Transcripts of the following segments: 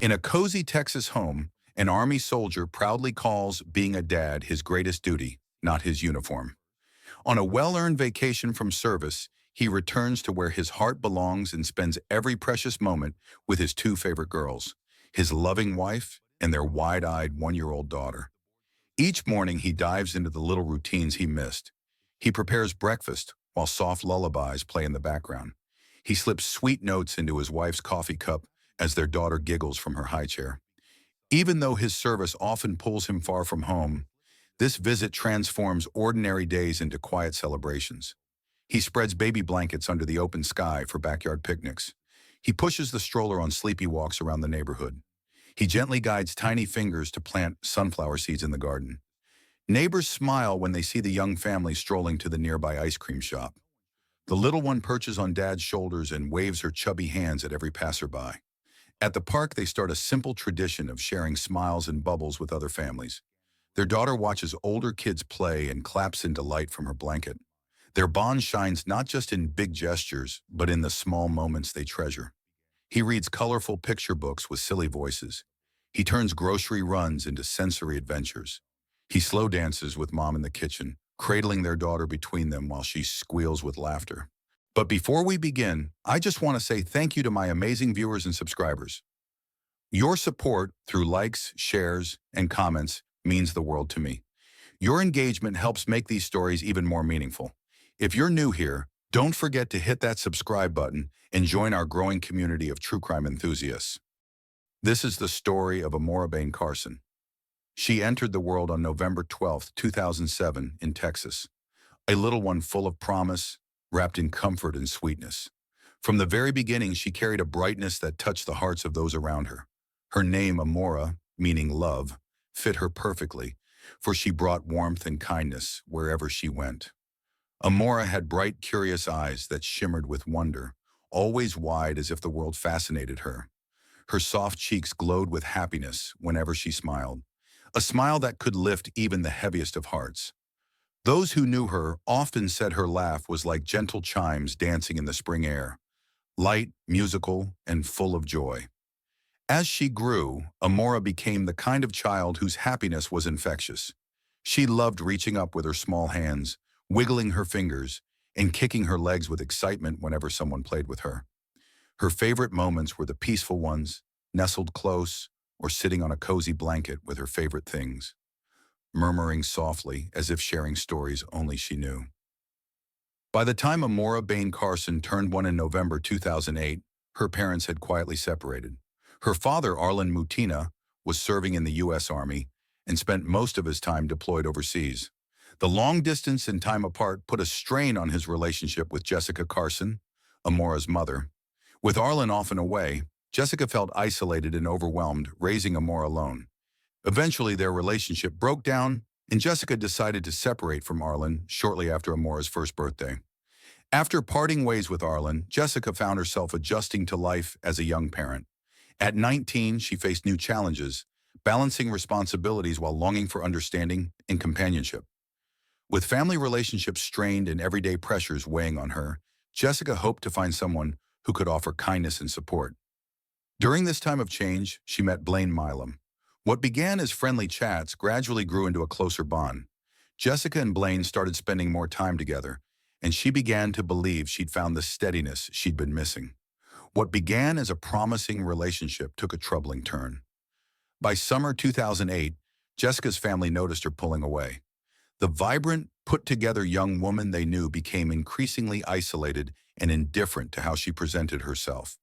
In a cozy Texas home, an Army soldier proudly calls being a dad his greatest duty, not his uniform. On a well-earned vacation from service, he returns to where his heart belongs and spends every precious moment with his two favorite girls, his loving wife and their wide-eyed one-year-old daughter. Each morning he dives into the little routines he missed. He prepares breakfast while soft lullabies play in the background. He slips sweet notes into his wife's coffee cup as their daughter giggles from her high chair. Even though his service often pulls him far from home, this visit transforms ordinary days into quiet celebrations. He spreads baby blankets under the open sky for backyard picnics. He pushes the stroller on sleepy walks around the neighborhood. He gently guides tiny fingers to plant sunflower seeds in the garden. Neighbors smile when they see the young family strolling to the nearby ice cream shop. The little one perches on Dad's shoulders and waves her chubby hands at every passerby. At the park, they start a simple tradition of sharing smiles and bubbles with other families. Their daughter watches older kids play and claps in delight from her blanket. Their bond shines not just in big gestures, but in the small moments they treasure. He reads colorful picture books with silly voices. He turns grocery runs into sensory adventures. He slow dances with Mom in the kitchen, cradling their daughter between them while she squeals with laughter. But before we begin, I just want to say thank you to my amazing viewers and subscribers. Your support through likes, shares, and comments means the world to me. Your engagement helps make these stories even more meaningful. If you're new here, don't forget to hit that subscribe button and join our growing community of true crime enthusiasts. This is the story of Amora Bain Carson. She entered the world on November 12, 2007 in Texas, a little one full of promise, wrapped in comfort and sweetness. From the very beginning, she carried a brightness that touched the hearts of those around her. Her name, Amora, meaning love, fit her perfectly, for she brought warmth and kindness wherever she went. Amora had bright, curious eyes that shimmered with wonder, always wide as if the world fascinated her. Her soft cheeks glowed with happiness whenever she smiled, a smile that could lift even the heaviest of hearts. Those who knew her often said her laugh was like gentle chimes dancing in the spring air, light, musical, and full of joy. As she grew, Amora became the kind of child whose happiness was infectious. She loved reaching up with her small hands, wiggling her fingers, and kicking her legs with excitement whenever someone played with her. Her favorite moments were the peaceful ones, nestled close, or sitting on a cozy blanket with her favorite things, murmuring softly as if sharing stories only she knew. By the time Amora Bain Carson turned 1 in November 2008, her parents had quietly separated. Her father, Arlen Mutina, was serving in the U.S. Army and spent most of his time deployed overseas. The long distance and time apart put a strain on his relationship with Jessica Carson, Amora's mother. With Arlen often away, Jessica felt isolated and overwhelmed, raising Amora alone. Eventually, their relationship broke down, and Jessica decided to separate from Arlen shortly after Amora's first birthday. After parting ways with Arlen, Jessica found herself adjusting to life as a young parent. At 19, she faced new challenges, balancing responsibilities while longing for understanding and companionship. With family relationships strained and everyday pressures weighing on her, Jessica hoped to find someone who could offer kindness and support. During this time of change, she met Blaine Milam. What began as friendly chats gradually grew into a closer bond. Jessica and Blaine started spending more time together, and she began to believe she'd found the steadiness she'd been missing. What began as a promising relationship took a troubling turn. By summer 2008, Jessica's family noticed her pulling away. The vibrant, put-together young woman they knew became increasingly isolated and indifferent to how she presented herself.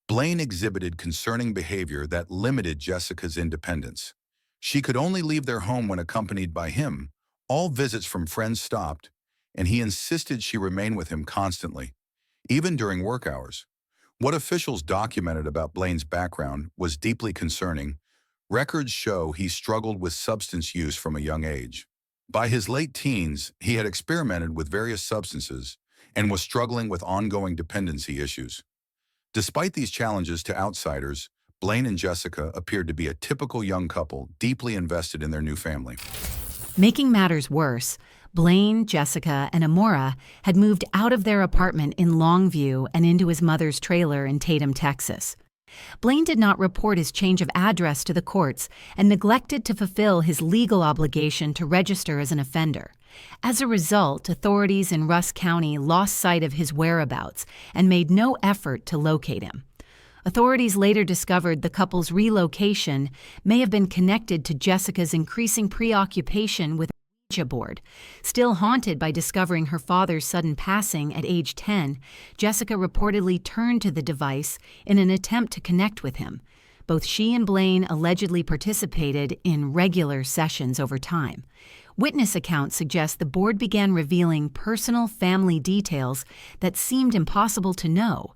Blaine exhibited concerning behavior that limited Jessica's independence. She could only leave their home when accompanied by him. All visits from friends stopped, and he insisted she remain with him constantly, even during work hours. What officials documented about Blaine's background was deeply concerning. Records show he struggled with substance use from a young age. By his late teens, he had experimented with various substances and was struggling with ongoing dependency issues. Despite these challenges to outsiders, Blaine and Jessica appeared to be a typical young couple deeply invested in their new family. Making matters worse, Blaine, Jessica, and Amora had moved out of their apartment in Longview and into his mother's trailer in Tatum, Texas. Blaine did not report his change of address to the courts and neglected to fulfill his legal obligation to register as an offender. As a result, authorities in Rusk County lost sight of his whereabouts and made no effort to locate him. Authorities later discovered the couple's relocation may have been connected to Jessica's increasing preoccupation with the Ouija board. Still haunted by discovering her father's sudden passing at age 10, Jessica reportedly turned to the device in an attempt to connect with him. Both she and Blaine allegedly participated in regular sessions over time. Witness accounts suggest the board began revealing personal family details that seemed impossible to know,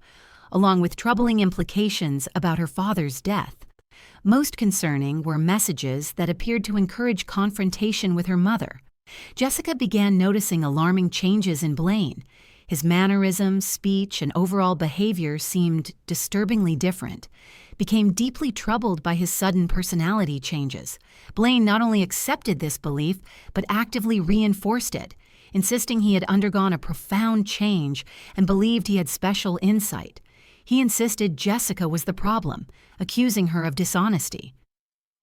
along with troubling implications about her father's death. Most concerning were messages that appeared to encourage confrontation with her mother. Jessica began noticing alarming changes in Blaine. His mannerisms, speech, and overall behavior seemed disturbingly different. Became deeply troubled by his sudden personality changes. Blaine not only accepted this belief, but actively reinforced it, insisting he had undergone a profound change and believed he had special insight. He insisted Jessica was the problem, accusing her of dishonesty.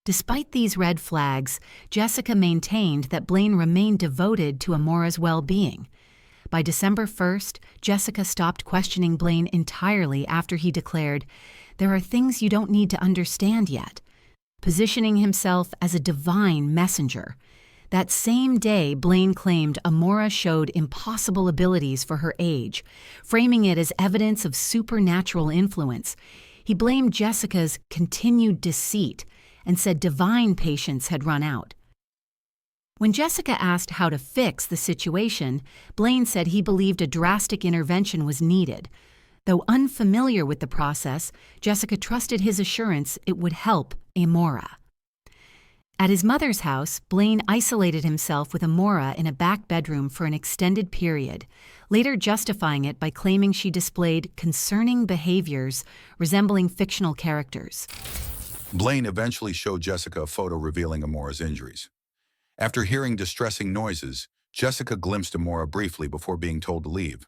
Despite these red flags, Jessica maintained that Blaine remained devoted to Amora's well-being. By December 1st, Jessica stopped questioning Blaine entirely after he declared, "There are things you don't need to understand yet," positioning himself as a divine messenger. That same day, Blaine claimed Amora showed impossible abilities for her age, framing it as evidence of supernatural influence. He blamed Jessica's continued deceit and said divine patience had run out. When Jessica asked how to fix the situation, Blaine said he believed a drastic intervention was needed. Though unfamiliar with the process, Jessica trusted his assurance it would help Amora. At his mother's house, Blaine isolated himself with Amora in a back bedroom for an extended period, later justifying it by claiming she displayed concerning behaviors resembling fictional characters. Blaine eventually showed Jessica a photo revealing Amora's injuries. After hearing distressing noises, Jessica glimpsed Amora briefly before being told to leave.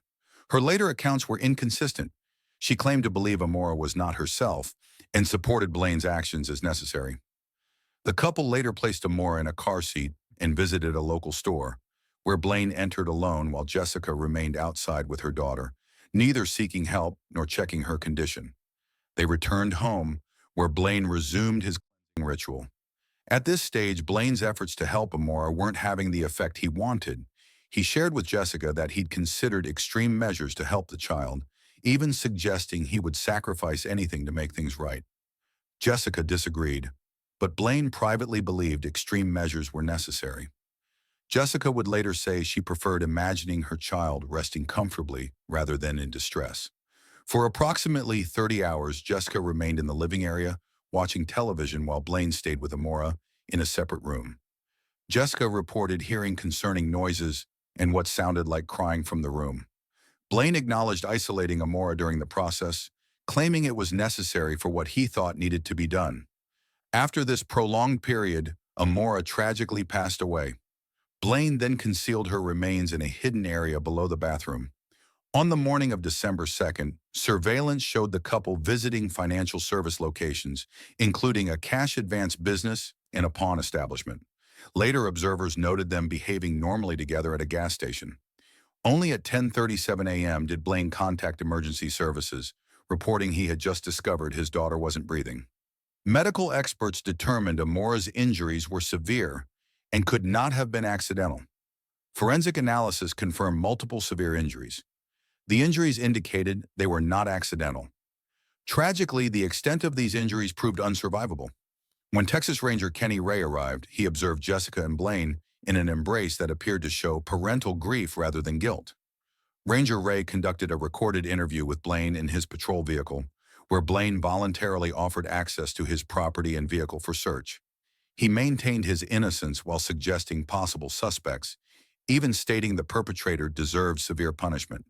Her later accounts were inconsistent. She claimed to believe Amora was not herself and supported Blaine's actions as necessary. The couple later placed Amora in a car seat and visited a local store, where Blaine entered alone while Jessica remained outside with her daughter, neither seeking help nor checking her condition. They returned home, where Blaine resumed his cleansing ritual. At this stage, Blaine's efforts to help Amora weren't having the effect he wanted. He shared with Jessica that he'd considered extreme measures to help the child, even suggesting he would sacrifice anything to make things right. Jessica disagreed, but Blaine privately believed extreme measures were necessary. Jessica would later say she preferred imagining her child resting comfortably rather than in distress. For approximately 30 hours, Jessica remained in the living area, watching television while Blaine stayed with Amora in a separate room. Jessica reported hearing concerning noises and what sounded like crying from the room. Blaine acknowledged isolating Amora during the process, claiming it was necessary for what he thought needed to be done. After this prolonged period, Amora tragically passed away. Blaine then concealed her remains in a hidden area below the bathroom. On the morning of December 2nd, surveillance showed the couple visiting financial service locations, including a cash advance business and a pawn establishment. Later, observers noted them behaving normally together at a gas station. Only at 10:37 a.m. did Blaine contact emergency services, reporting he had just discovered his daughter wasn't breathing. Medical experts determined Amora's injuries were severe and could not have been accidental. Forensic analysis confirmed multiple severe injuries. The injuries indicated they were not accidental. Tragically, the extent of these injuries proved unsurvivable. When Texas Ranger Kenny Ray arrived, he observed Jessica and Blaine in an embrace that appeared to show parental grief rather than guilt. Ranger Ray conducted a recorded interview with Blaine in his patrol vehicle, where Blaine voluntarily offered access to his property and vehicle for search. He maintained his innocence while suggesting possible suspects, even stating the perpetrator deserved severe punishment.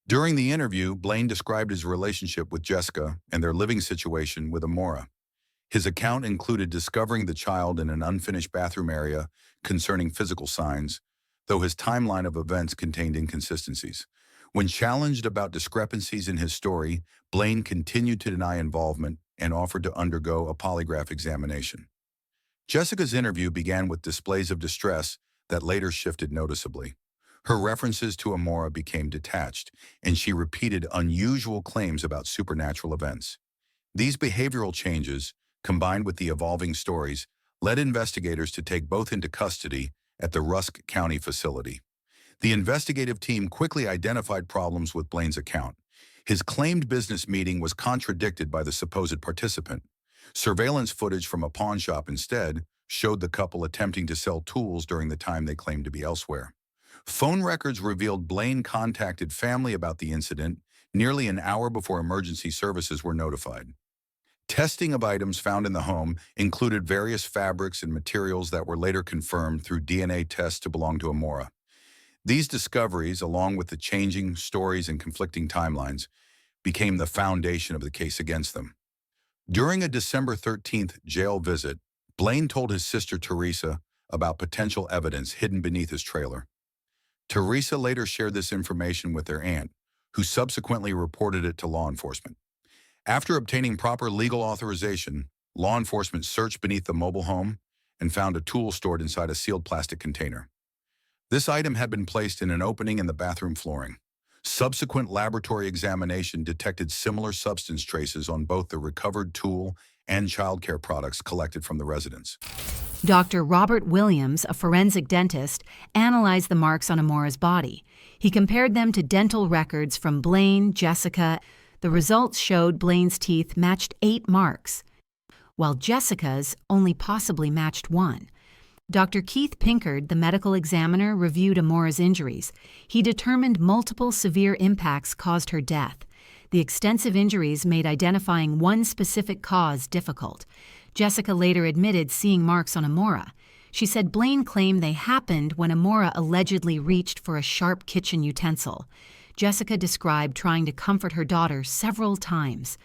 During the interview, Blaine described his relationship with Jessica and their living situation with Amora. His account included discovering the child in an unfinished bathroom area concerning physical signs, though his timeline of events contained inconsistencies. When challenged about discrepancies in his story, Blaine continued to deny involvement, and offered to undergo a polygraph examination. Jessica's interview began with displays of distress that later shifted noticeably. Her references to Amora became detached, and she repeated unusual claims about supernatural events. These behavioral changes, combined with the evolving stories, led investigators to take both into custody at the Rusk County facility. The investigative team quickly identified problems with Blaine's account. His claimed business meeting was contradicted by the supposed participant. Surveillance footage from a pawn shop instead showed the couple attempting to sell tools during the time they claimed to be elsewhere. Phone records revealed Blaine contacted family about the incident nearly an hour before emergency services were notified. Testing of items found in the home included various fabrics and materials that were later confirmed through DNA tests to belong to Amora. These discoveries, along with the changing stories and conflicting timelines, became the foundation of the case against them. During a December 13th jail visit, Blaine told his sister Teresa about potential evidence hidden beneath his trailer. Teresa later shared this information with their aunt, who subsequently reported it to law enforcement. After obtaining proper legal authorization, law enforcement searched beneath the mobile home and found a tool stored inside a sealed plastic container. This item had been placed in an opening in the bathroom flooring. Subsequent laboratory examination detected similar substance traces on both the recovered tool and childcare products collected from the residence. Dr. Robert Williams, a forensic dentist, analyzed the marks on Amora's body. He compared them to dental records from Blaine, Jessica. The results showed Blaine's teeth matched 8 marks, while Jessica's only possibly matched 1. Dr. Keith Pinkard, the medical examiner, reviewed Amora's injuries. He determined multiple severe impacts caused her death. The extensive injuries made identifying one specific cause difficult. Jessica later admitted seeing marks on Amora. She said Blaine claimed they happened when Amora allegedly reached for a sharp kitchen utensil. Jessica described trying to comfort her daughter several times.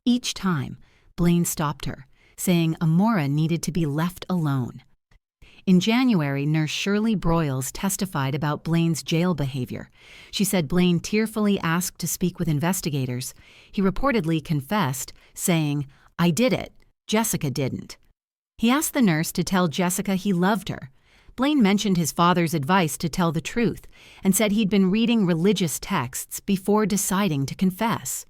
Each time, Blaine stopped her, saying Amora needed to be left alone. In January, nurse Shirley Broyles testified about Blaine's jail behavior. She said Blaine tearfully asked to speak with investigators. He reportedly confessed, saying, "I did it. Jessica didn't." He asked the nurse to tell Jessica he loved her. Blaine mentioned his father's advice to tell the truth and said he'd been reading religious texts before deciding to confess.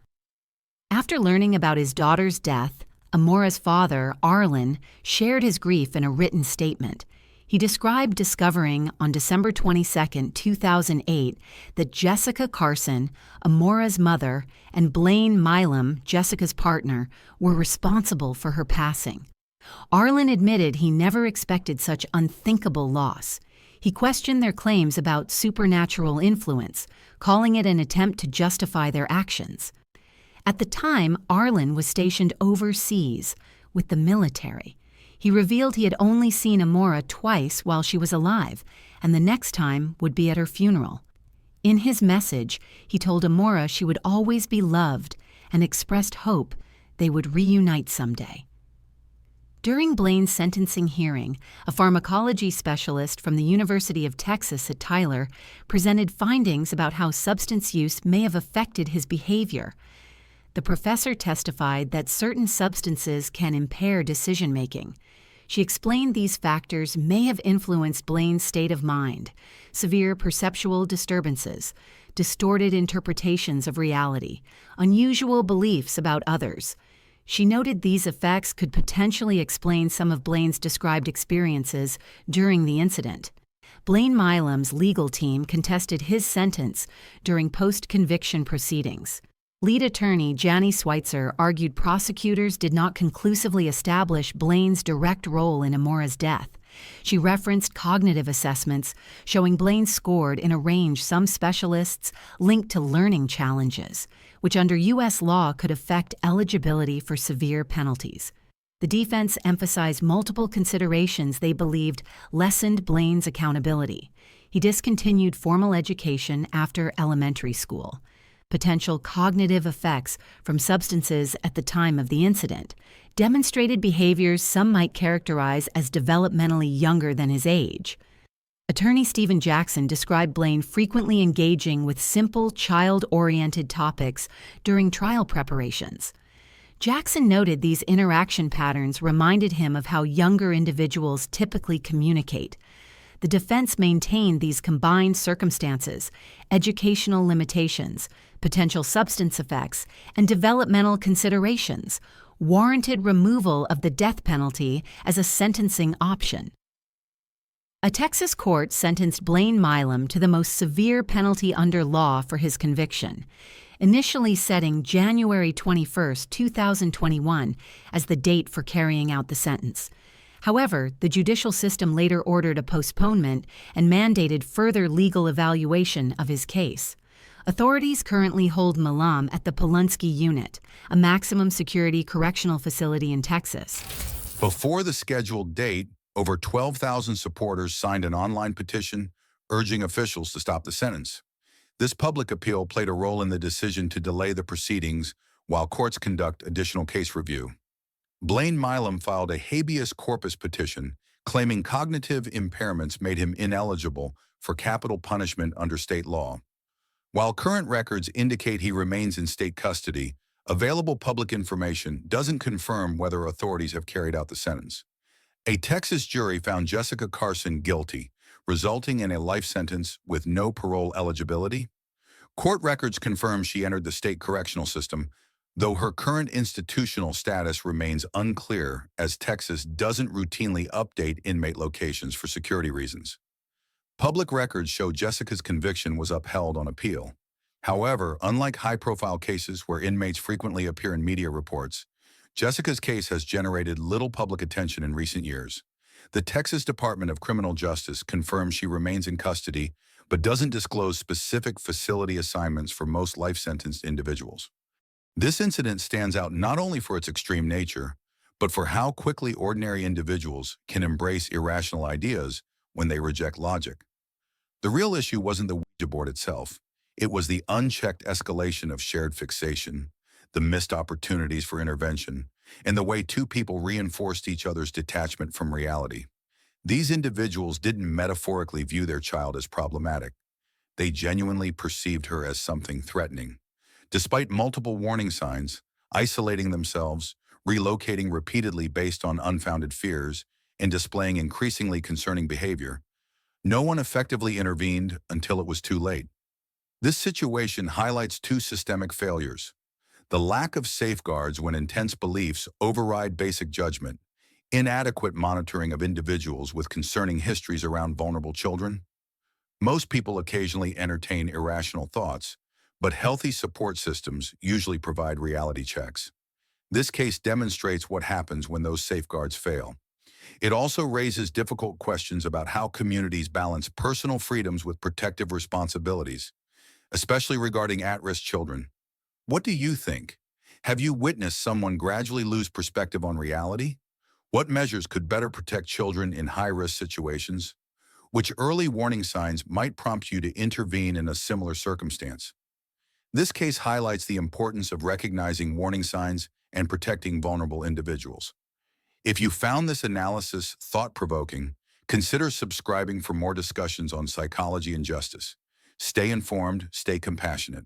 After learning about his daughter's death, Amora's father, Arlen, shared his grief in a written statement. He described discovering on December 22, 2008, that Jessica Carson, Amora's mother, and Blaine Milam, Jessica's partner, were responsible for her passing. Arlen admitted he never expected such unthinkable loss. He questioned their claims about supernatural influence, calling it an attempt to justify their actions. At the time, Arlen was stationed overseas with the military. He revealed he had only seen Amora twice while she was alive, and the next time would be at her funeral. In his message, he told Amora she would always be loved and expressed hope they would reunite someday. During Blaine's sentencing hearing, a pharmacology specialist from the University of Texas at Tyler presented findings about how substance use may have affected his behavior. The professor testified that certain substances can impair decision-making. She explained these factors may have influenced Blaine's state of mind: severe perceptual disturbances, distorted interpretations of reality, unusual beliefs about others. She noted these effects could potentially explain some of Blaine's described experiences during the incident. Blaine Milam's legal team contested his sentence during post-conviction proceedings. Lead attorney Jani Schweitzer argued prosecutors did not conclusively establish Blaine's direct role in Amora's death. She referenced cognitive assessments showing Blaine scored in a range some specialists linked to learning challenges, which under U.S. law could affect eligibility for severe penalties. The defense emphasized multiple considerations they believed lessened Blaine's accountability. He discontinued formal education after elementary school. Potential cognitive effects from substances at the time of the incident, demonstrated behaviors some might characterize as developmentally younger than his age. Attorney Stephen Jackson described Blaine frequently engaging with simple, child-oriented topics during trial preparations. Jackson noted these interaction patterns reminded him of how younger individuals typically communicate. The defense maintained these combined circumstances, educational limitations, potential substance effects, and developmental considerations, warranted removal of the death penalty as a sentencing option. A Texas court sentenced Blaine Milam to the most severe penalty under law for his conviction, initially setting January 21, 2021 as the date for carrying out the sentence. However, the judicial system later ordered a postponement and mandated further legal evaluation of his case. Authorities currently hold Milam at the Polunsky Unit, a maximum security correctional facility in Texas. Before the scheduled date, over 12,000 supporters signed an online petition urging officials to stop the sentence. This public appeal played a role in the decision to delay the proceedings while courts conduct additional case review. Blaine Milam filed a habeas corpus petition claiming cognitive impairments made him ineligible for capital punishment under state law. While current records indicate he remains in state custody, available public information doesn't confirm whether authorities have carried out the sentence. A Texas jury found 𝐂𝐨𝐽 Carson guilty, resulting in a life sentence with no parole eligibility. Court records confirm she entered the state correctional system, though her current institutional status remains unclear as Texas doesn't routinely update inmate locations for security reasons. Public records show 𝐂𝐶𝐾's conviction was upheld on appeal. However, unlike high-profile cases where inmates frequently appear in media reports, 𝐂𝐶𝐾's case has generated little public attention in recent years. The Texas Department of Criminal Justice confirms she remains in custody, but doesn't disclose specific facility assignments for most life-sentenced individuals. This incident stands out not only for its extreme nature, but for how quickly ordinary individuals can embrace irrational ideas when they reject logic. The real issue wasn't the Ouija board itself. It was the unchecked escalation of shared fixation, the missed opportunities for intervention, and the way two people reinforced each other's detachment from reality. These individuals didn't metaphorically view their child as problematic. They genuinely perceived her as something threatening. Despite multiple warning signs, isolating themselves, relocating repeatedly based on unfounded fears, and displaying increasingly concerning behavior, no one effectively intervened until it was too late. This situation highlights two systemic failures: the lack of safeguards when intense beliefs override basic judgment, inadequate monitoring of individuals with concerning histories around vulnerable children. Most people occasionally entertain irrational thoughts, but healthy support systems usually provide reality checks. This case demonstrates what happens when those safeguards fail. It also raises difficult questions about how communities balance personal freedoms with protective responsibilities, especially regarding at-risk children. What do you think? Have you witnessed someone gradually lose perspective on reality? What measures could better protect children in high-risk situations? Which early warning signs might prompt you to intervene in a similar circumstance? This case highlights the importance of recognizing warning signs and protecting vulnerable individuals. If you found this analysis thought-provoking, consider subscribing for more discussions on psychology and justice. Stay informed, stay compassionate.